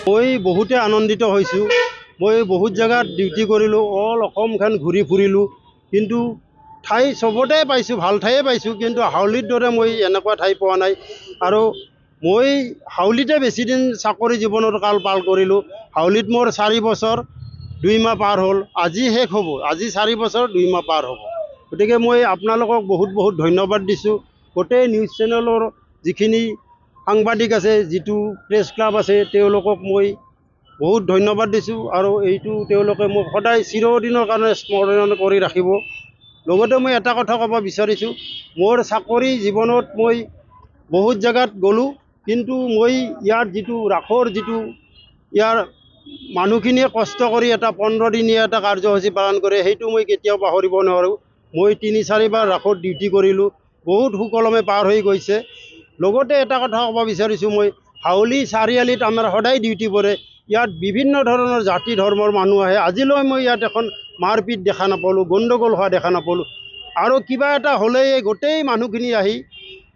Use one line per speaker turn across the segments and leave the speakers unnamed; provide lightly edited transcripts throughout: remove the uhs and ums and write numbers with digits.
মই বহুতে আনন্দিত হৈছোঁ। মই বহুত জেগাত ডিউটি কৰিলোঁ, অল অসমখন ঘূৰি ফুৰিলোঁ, কিন্তু ঠাই চবতে পাইছোঁ, ভাল ঠায়ে পাইছোঁ, কিন্তু হাউলিৰ দৰে মই এনেকুৱা ঠাই পোৱা নাই। আৰু মই হাউলিতে বেছি দিন চাকৰি জীৱনৰ কাল পাৰ কৰিলোঁ। হাউলিত মোৰ 4 বছৰ 2 মাহ পাৰ হ'ল, আজি শেষ হ'ব, আজি 4 বছৰ 2 মাহ পাৰ হ'ব। গতিকে মই আপোনালোকক বহুত বহুত ধন্যবাদ দিছোঁ। গোটেই নিউজ চেনেলৰ যিখিনি সাংবাদিক আছে, যিটো প্ৰেছ ক্লাব আছে, তেওঁলোকক মই বহুত ধন্যবাদ দিছোঁ। আৰু এইটো তেওঁলোকে মোক সদায় চিৰদিনৰ কাৰণে স্মৰণ কৰি ৰাখিব। লগতে মই এটা কথা ক'ব বিচাৰিছোঁ, মোৰ চাকৰি জীৱনত মই বহুত জেগাত গ'লোঁ, কিন্তু মই ইয়াৰ যিটো ৰাসৰ ইয়াৰ মানুহখিনিয়ে কষ্ট কৰি এটা 15 দিনীয়া এটা কাৰ্যসূচী পালন কৰে, সেইটো মই কেতিয়াও পাহৰিব নোৱাৰোঁ। মই 3-4 বাৰ ৰাসত ডিউটি কৰিলোঁ, বহুত সুকলমে পাৰ হৈ গৈছে। লগতে এটা কথা ক'ব বিচাৰিছোঁ, মই হাউলি চাৰিআলিত আমাৰ সদায় ডিউটি পৰে। ইয়াত বিভিন্ন ধৰণৰ জাতি ধৰ্মৰ মানুহ আহে। আজিলৈ মই ইয়াত এখন মাৰপিট দেখা নাপালোঁ, গণ্ডগোল হোৱা দেখা নাপালোঁ। আৰু কিবা এটা হ'লেই গোটেই মানুহখিনি আহি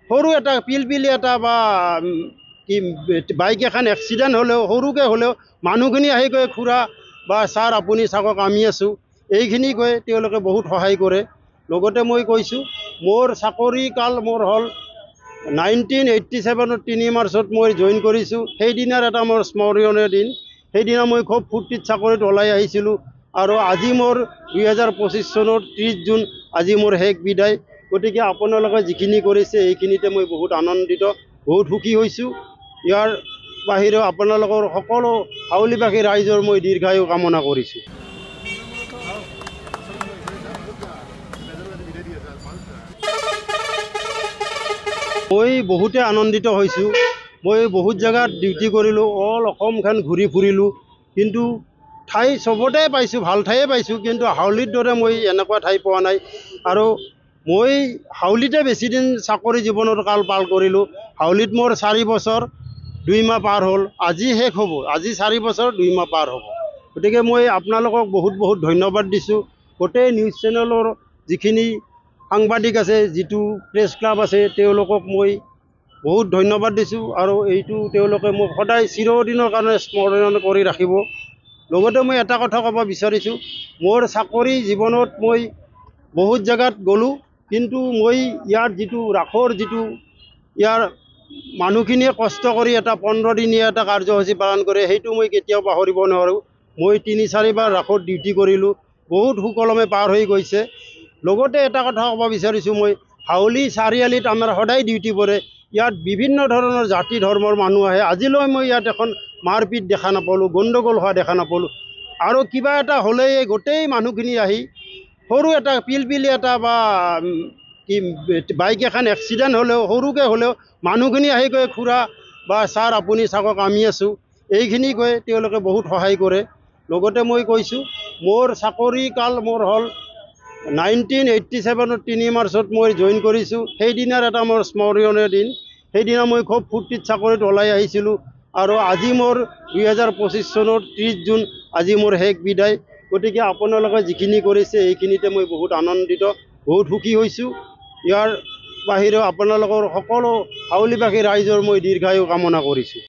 সৰু এটা পিলপিলি এটা বা বাইক এখন এক্সিডেণ্ট হ'লেও, সৰুকৈ হ'লেও মানুহখিনি আহি কয়, খুৰা বা ছাৰ আপুনি চাওক আমি আছোঁ, এইখিনি কৈ তেওঁলোকে বহুত সহায় কৰে। লগতে মই কৈছোঁ, মোৰ চাকৰি কাল মোৰ হ'ল 1987 3 মাৰ্চত মই জইন কৰিছোঁ। সেইদিনাৰ এটা মোৰ স্মৰণীয় দিন। সেইদিনা মই খুব ফূৰ্তিত চাকৰিত ওলাই আহিছিলোঁ। আৰু আজি মোৰ 2025 চনৰ 30 জুন আজি মোৰ শেষ বিদায়। গতিকে আপোনালোকে যিখিনি কৰিছে এইখিনিতে মই বহুত আনন্দিত, বহুত সুখী হৈছোঁ। ইয়াৰ বাহিৰেও আপোনালোকৰ সকলো হাউলিবাসী ৰাইজৰ মই দীৰ্ঘায়ু কামনা কৰিছোঁ। মই বহুতে আনন্দিত হৈছোঁ। মই বহুত জেগাত ডিউটি কৰিলোঁ, অল অসমখন ঘূৰি ফুৰিলোঁ, কিন্তু ঠাই চবতে পাইছোঁ, ভাল ঠায়ে পাইছোঁ, কিন্তু হাউলিৰ দৰে মই এনেকুৱা ঠাই পোৱা নাই। আৰু মই হাউলিতে বেছি দিন চাকৰি জীৱনৰ কাল পাৰ কৰিলোঁ। হাউলিত মোৰ 4 বছৰ 2 মাহ পাৰ হ'ল, আজি শেষ হ'ব, আজি 4 বছৰ 2 মাহ পাৰ হ'ব। গতিকে মই আপোনালোকক বহুত বহুত ধন্যবাদ দিছোঁ। গোটেই নিউজ চেনেলৰ যিখিনি সাংবাদিক আছে, যিটো প্ৰেছ ক্লাব আছে, তেওঁলোকক মই বহুত ধন্যবাদ দিছোঁ। আৰু এইটো তেওঁলোকে মোক সদায় চিৰদিনৰ কাৰণে স্মৰণ কৰি ৰাখিব। লগতে মই এটা কথা ক'ব বিচাৰিছোঁ, মোৰ চাকৰি জীৱনত মই বহুত জেগাত গ'লোঁ, কিন্তু মই ইয়াৰ ৰাসৰ ইয়াৰ মানুহখিনিয়ে কষ্ট কৰি এটা 15 দিনীয়া এটা কাৰ্যসূচী পালন কৰে, সেইটো মই কেতিয়াও পাহৰিব নোৱাৰোঁ। মই 3-4 বাৰ ৰাসত ডিউটি কৰিলোঁ, বহুত সুকলমে পাৰ হৈ গৈছে। লগতে এটা কথা ক'ব বিচাৰিছোঁ, মই হাউলি চাৰিআলিত আমাৰ সদায় ডিউটি পৰে। ইয়াত বিভিন্ন ধৰণৰ জাতি ধৰ্মৰ মানুহ আহে। আজিলৈ মই ইয়াত এখন মাৰপিট দেখা নাপালোঁ, গণ্ডগোল হোৱা দেখা নাপালোঁ। আৰু কিবা এটা হ'লেই গোটেই মানুহখিনি আহি সৰু এটা পিলপিলি এটা বা বাইক এখন এক্সিডেণ্ট হ'লেও, সৰুকৈ হ'লেও মানুহখিনি আহি কয়, খুৰা বা ছাৰ আপুনি চাওক আমি আছোঁ, এইখিনি কৈ তেওঁলোকে বহুত সহায় কৰে। লগতে মই কৈছোঁ, মোৰ চাকৰি কাল মোৰ হ'ল 1987 3 মাৰ্চত মই জইন কৰিছোঁ। সেইদিনাৰ এটা মোৰ স্মৰণীয় দিন। সেইদিনা মই খুব ফূৰ্তিত চাকৰিত ওলাই আহিছিলোঁ। আৰু আজি মোৰ 2025 চনৰ 30 জুন আজি মোৰ শেষ বিদায়। গতিকে আপোনালোকে যিখিনি কৰিছে এইখিনিতে মই বহুত আনন্দিত, বহুত সুখী হৈছোঁ। ইয়াৰ বাহিৰেও আপোনালোকৰ সকলো হাউলিবাসী ৰাইজৰ মই দীৰ্ঘায়ু কামনা কৰিছোঁ।